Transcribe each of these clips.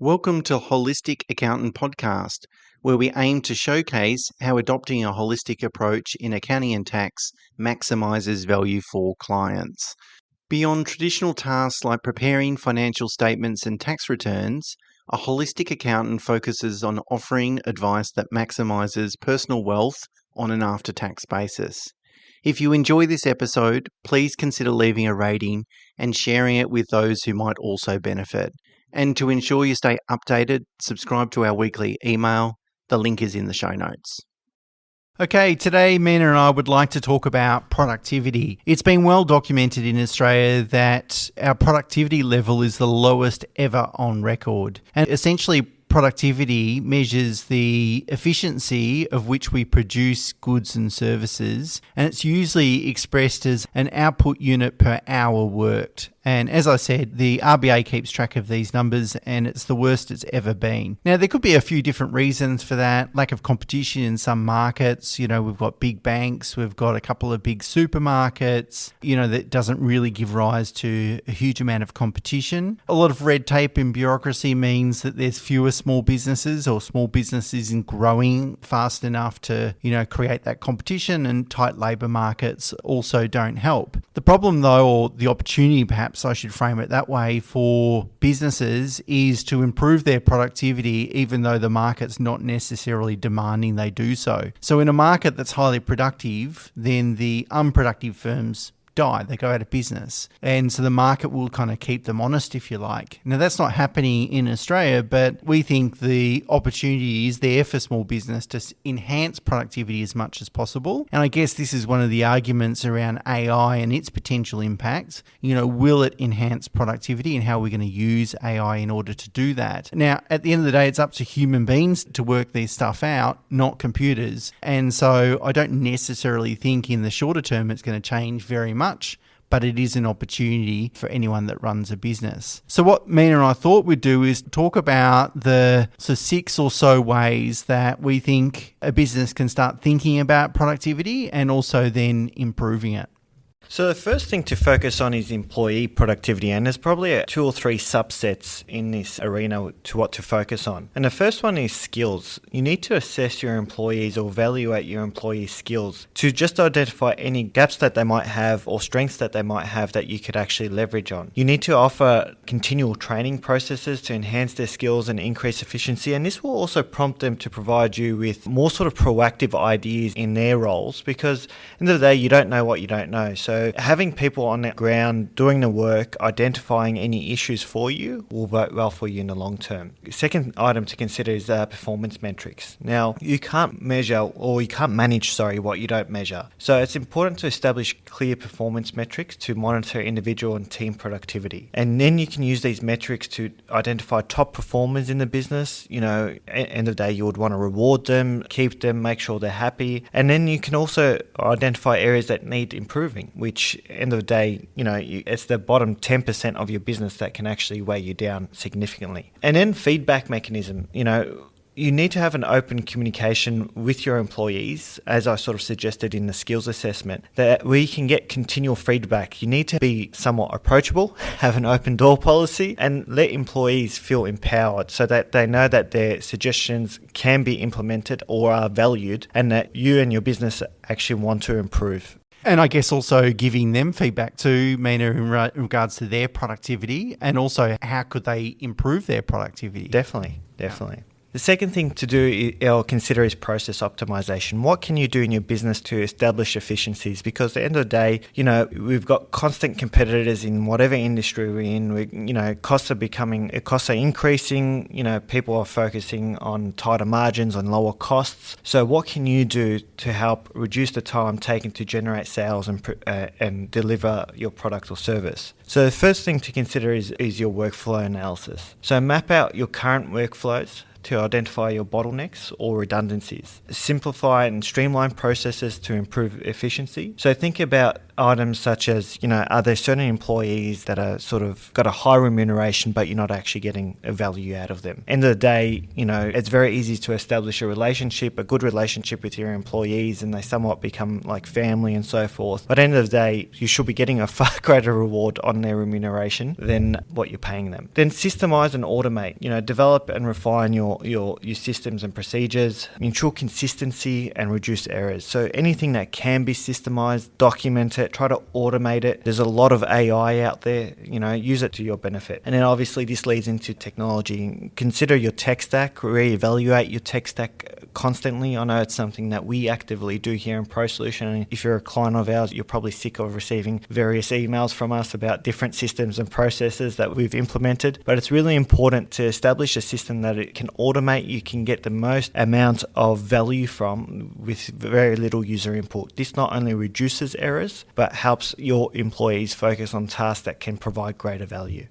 Welcome to Holistic Accountant Podcast, where we aim to showcase how adopting a holistic approach in accounting and tax maximizes value for clients. Beyond traditional tasks like preparing financial statements and tax returns, a holistic accountant focuses on offering advice that maximizes personal wealth on an after-tax basis. If you enjoy this episode, please consider leaving a rating and sharing it with those who might also benefit. And to ensure you stay updated, subscribe to our weekly email. The link is in the show notes. Okay, today Mina and I would like to talk about productivity. It's been well documented in Australia that our productivity level is the lowest ever on record. And essentially, productivity measures the efficiency of which we produce goods and services, and it's usually expressed as an output unit per hour worked. And as I said, the RBA keeps track of these numbers and it's the worst it's ever been. Now, there could be a few different reasons for that. Lack of competition in some markets. We've got big banks, we've got a couple of big supermarkets, that doesn't really give rise to a huge amount of competition. A lot of red tape and bureaucracy means that there's fewer small businesses, or small business isn't growing fast enough to, create that competition, and tight labour markets also don't help. The problem though, or the opportunity perhaps I should frame it that way, for businesses is to improve their productivity even though the market's not necessarily demanding they do so. So in a market that's highly productive, then the unproductive firms die, they go out of business. And so the market will kind of keep them honest, if you like. Now, that's not happening in Australia, but we think the opportunity is there for small business to enhance productivity as much as possible. And I guess this is one of the arguments around AI and its potential impact. Will it enhance productivity, and how are we going to use AI in order to do that? Now, at the end of the day, it's up to human beings to work this stuff out, not computers. And so I don't necessarily think in the shorter term it's going to change very much, but it is an opportunity for anyone that runs a business. So what Mina and I thought we'd do is talk about the 6 or so ways that we think a business can start thinking about productivity and also then improving it. So the first thing to focus on is employee productivity, and there's probably 2 or 3 subsets in this arena to what to focus on. And the first one is skills. You need to assess your employees or evaluate your employees' skills to just identify any gaps that they might have or strengths that they might have that you could actually leverage on. You need to offer continual training processes to enhance their skills and increase efficiency, and this will also prompt them to provide you with more sort of proactive ideas in their roles, because at the end of the day, you don't know what you don't know. So having people on the ground doing the work, identifying any issues for you, will work well for you in the long term. Second item to consider is performance metrics. Now, you can't manage what you don't measure. So it's important to establish clear performance metrics to monitor individual and team productivity. And then you can use these metrics to identify top performers in the business. At the end of the day, you would want to reward them, keep them, make sure they're happy. And then you can also identify areas that need improving, which end of the day, it's the bottom 10% of your business that can actually weigh you down significantly. And then feedback mechanism, you need to have an open communication with your employees, as I sort of suggested in the skills assessment, that we can get continual feedback. You need to be somewhat approachable, have an open door policy, and let employees feel empowered so that they know that their suggestions can be implemented or are valued, and that you and your business actually want to improve. And I guess also giving them feedback too, Mina, in regards to their productivity, and also how could they improve their productivity. Definitely. The second thing to do or consider is process optimization. What can you do in your business to establish efficiencies? Because at the end of the day, we've got constant competitors in whatever industry we're in. Costs are increasing. People are focusing on tighter margins, on lower costs. So what can you do to help reduce the time taken to generate sales and deliver your product or service? So the first thing to consider is your workflow analysis. So map out your current workflows to identify your bottlenecks or redundancies. Simplify and streamline processes to improve efficiency. So think about items such as, are there certain employees that are sort of got a high remuneration, but you're not actually getting a value out of them? End of the day, it's very easy to establish a good relationship with your employees, and they somewhat become like family and so forth. But at the end of the day, you should be getting a far greater reward on their remuneration than what you're paying them. Then systemize and automate. Develop and refine your systems and procedures. Ensure consistency and reduce errors. So anything that can be systemized, document it, try to automate it. There's a lot of AI out there, use it to your benefit. And then obviously this leads into technology. Consider your tech stack, reevaluate your tech stack constantly. I know it's something that we actively do here in Pro Solution. And if you're a client of ours, you're probably sick of receiving various emails from us about different systems and processes that we've implemented. But it's really important to establish a system that it can automate, you can get the most amount of value from with very little user input. This not only reduces errors, but helps your employees focus on tasks that can provide greater value.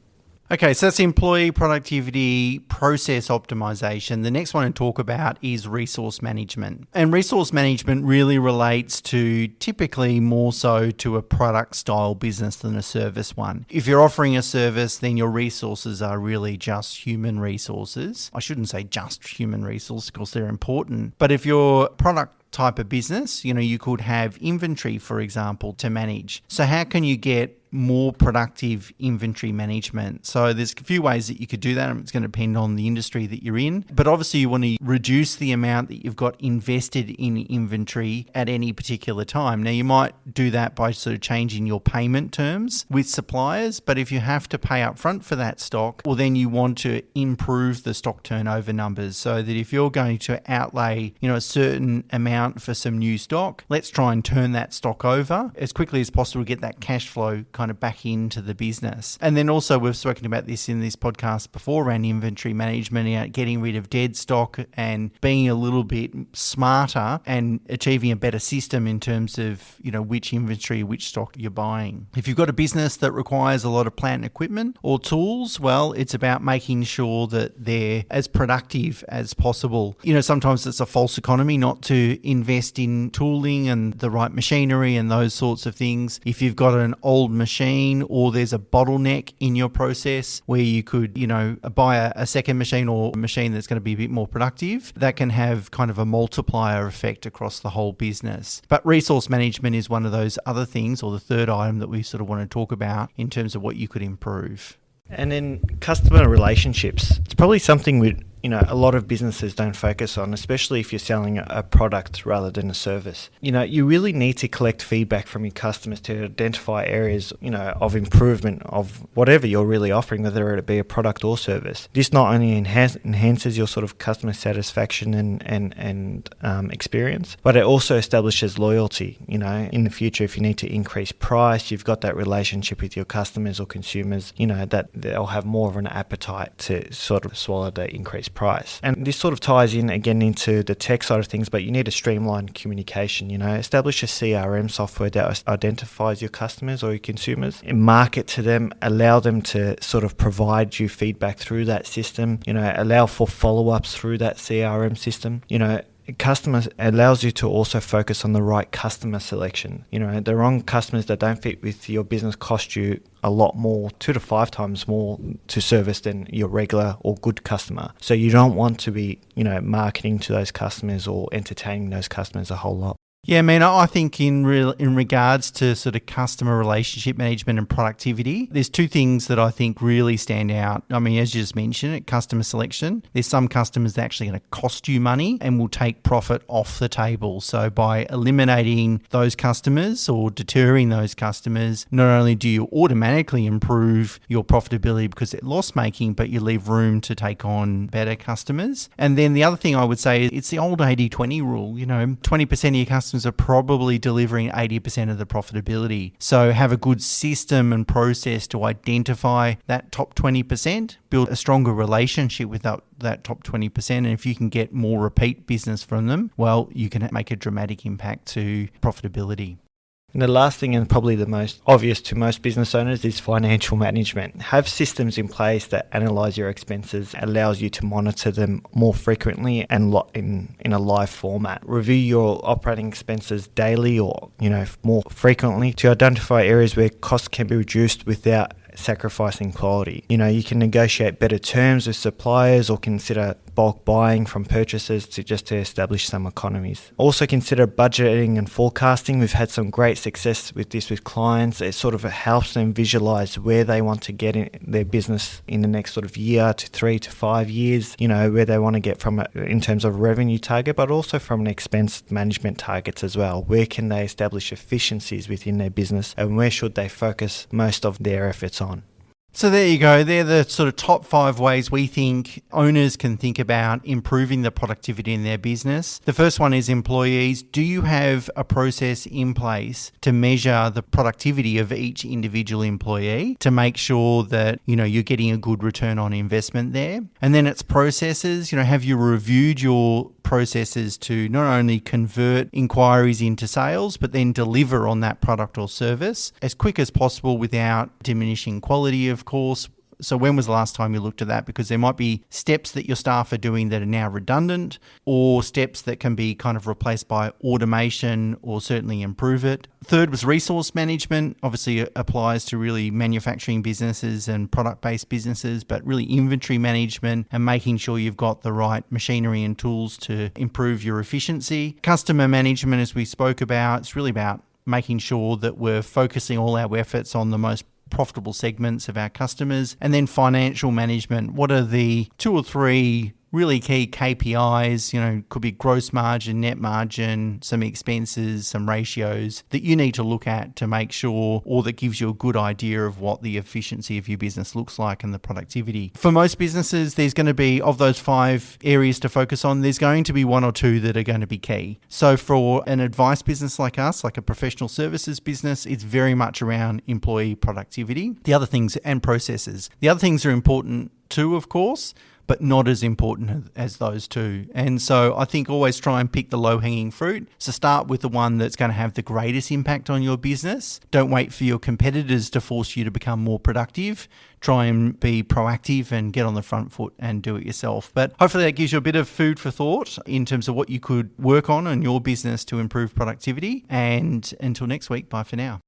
Okay, so that's employee productivity, process optimization. The next one to talk about is resource management. And resource management really relates to typically more so to a product style business than a service one. If you're offering a service, then your resources are really just human resources. I shouldn't say just human resources because they're important. But if your product type of business, you could have inventory, for example, to manage. So how can you get more productive inventory management? So there's a few ways that you could do that. It's going to depend on the industry that you're in. But obviously you want to reduce the amount that you've got invested in inventory at any particular time. Now you might do that by sort of changing your payment terms with suppliers. But if you have to pay up front for that stock, well then you want to improve the stock turnover numbers so that if you're going to outlay, a certain amount for some new stock, let's try and turn that stock over as quickly as possible to get that cash flow kind of back into the business. And then also we've spoken about this in this podcast before around inventory management, getting rid of dead stock and being a little bit smarter and achieving a better system in terms of, which inventory, which stock you're buying. If you've got a business that requires a lot of plant and equipment or tools, well, it's about making sure that they're as productive as possible. Sometimes it's a false economy not to invest in tooling and the right machinery and those sorts of things. If you've got an old machine or there's a bottleneck in your process where you could, buy a second machine or a machine that's going to be a bit more productive, that can have kind of a multiplier effect across the whole business. But resource management is one of those other things, or the third item that we sort of want to talk about in terms of what you could improve. And then customer relationships. It's probably something a lot of businesses don't focus on, especially if you're selling a product rather than a service. You really need to collect feedback from your customers to identify areas, of improvement of whatever you're really offering, whether it be a product or service. This not only enhances your sort of customer satisfaction and experience, but it also establishes loyalty. In the future, if you need to increase price, you've got that relationship with your customers or consumers, that they'll have more of an appetite to sort of swallow the increased price. And this sort of ties in again into the tech side of things, but you need to streamline communication. Establish a CRM software that identifies your customers or your consumers and market to them, allow them to sort of provide you feedback through that system, allow for follow-ups through that CRM system. Customers allows you to also focus on the right customer selection. The wrong customers that don't fit with your business cost you a lot more, 2 to 5 times more to service than your regular or good customer. So you don't want to be, marketing to those customers or entertaining those customers a whole lot. Yeah, I think in regards to sort of customer relationship management and productivity, there's two things that I think really stand out. As you just mentioned, customer selection. There's some customers that are actually going to cost you money and will take profit off the table. So by eliminating those customers or deterring those customers, not only do you automatically improve your profitability because they're loss-making, but you leave room to take on better customers. And then the other thing I would say is it's the old 80-20 rule. 20% of your customers are probably delivering 80% of the profitability. So have a good system and process to identify that top 20%, build a stronger relationship with that top 20%. And if you can get more repeat business from them, well, you can make a dramatic impact to profitability. And the last thing, and probably the most obvious to most business owners, is financial management. Have systems in place that analyze your expenses, allows you to monitor them more frequently and in a live format. Review your operating expenses daily or more frequently to identify areas where costs can be reduced without sacrificing quality. You can negotiate better terms with suppliers or consider bulk buying from purchasers to establish some economies. Also consider budgeting and forecasting. We've had some great success with this with clients. It sort of helps them visualize where they want to get in their business in the next sort of year to 3 to 5 years, where they want to get from in terms of revenue target, but also from an expense management targets as well. Where can they establish efficiencies within their business and where should they focus most of their efforts on? So there you go. They're the sort of top 5 ways we think owners can think about improving the productivity in their business. The first one is employees. Do you have a process in place to measure the productivity of each individual employee to make sure that, you're getting a good return on investment there? And then it's processes. Have you reviewed your processes to not only convert inquiries into sales, but then deliver on that product or service as quick as possible without diminishing quality, of course. So when was the last time you looked at that? Because there might be steps that your staff are doing that are now redundant, or steps that can be kind of replaced by automation or certainly improve it. Third was resource management. Obviously it applies to really manufacturing businesses and product-based businesses, but really inventory management and making sure you've got the right machinery and tools to improve your efficiency. Customer management, as we spoke about, it's really about making sure that we're focusing all our efforts on the most profitable segments of our customers. And then financial management. What are the 2 or 3 really key KPIs? Could be gross margin, net margin, some expenses, some ratios that you need to look at to make sure, or that gives you a good idea of what the efficiency of your business looks like and the productivity. For most businesses, there's going to be, of those 5 areas to focus on, there's going to be 1 or 2 that are going to be key. So for an advice business like us, like a professional services business, it's very much around employee productivity. The other things and processes. The other things are important too, of course, but not as important as those two. And so I think always try and pick the low-hanging fruit. So start with the one that's going to have the greatest impact on your business. Don't wait for your competitors to force you to become more productive. Try and be proactive and get on the front foot and do it yourself. But hopefully that gives you a bit of food for thought in terms of what you could work on in your business to improve productivity. And until next week, bye for now.